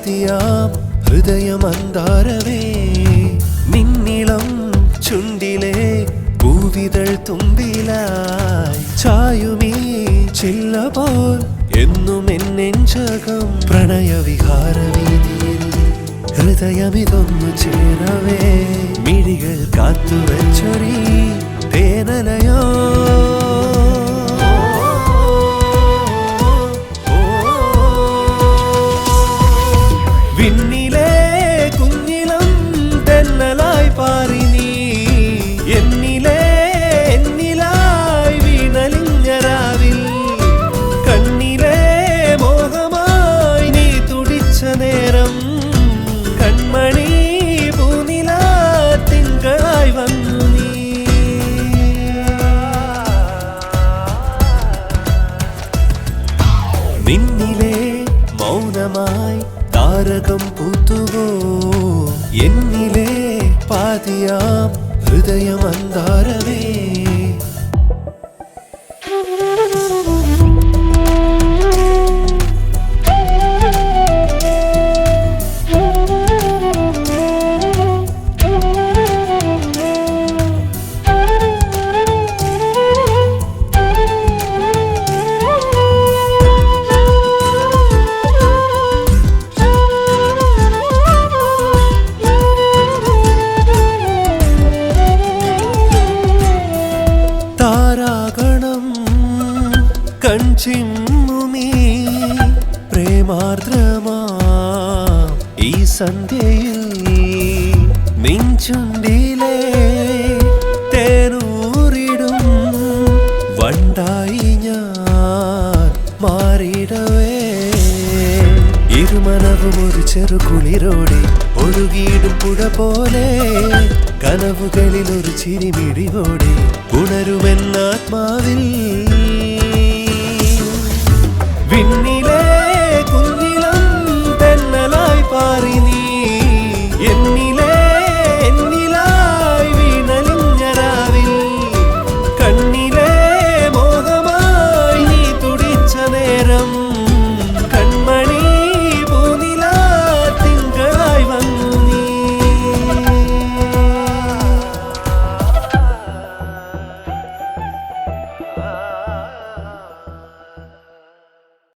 പാതിയാം ഹൃദയമന്താരമേ നിന്നിളം ചുണ്ടിലെ പൂവിതൾ തുമ്പിലായി ചായുമീ ചില്ല പോൽ എന്നും എന്നെഞ്ചകം പ്രണയവിഹാരവീതിയിൽ ഹൃദയമിതൊന്നു ചേരവേ മിഴികൾ കാത്തുവച്ചൊരീ തേനലയോ വിണ്ണിലെ കുഞ്ഞിളം തെന്നലായി പാറി നീ എന്നിലായി വീണലിഞ്ഞരാവിൽ കണ്ണിലെ മോഹമായി നീ തുടിച്ച നേരം കൺമണി പൂനില തിങ്കളായി വന്നു നീ നിന്നിലെ മൗനമായി താരകം പൂത്തുവോ എന്നിലെ പാതിയാം ഹൃദയമന്താരമേ താരാഗണം കൺചിമ്മുമീ പ്രേമാർദ്രമാ ഈ സന്ധ്യയിൽ നിൻചുണ്ടിലെ തേനൂറിടും വണ്ടായി ഞാൻ മാറിയിടവേ ഇരുമനവും ഒരു ചെറുകുളിരോടെ ഒഴുകിയിടും പുഴ പോലെ കനവുകളിൽ ഒരു ചിരിമിഴിയോടെ ഉണരുമെന്നാത്മാവിൽ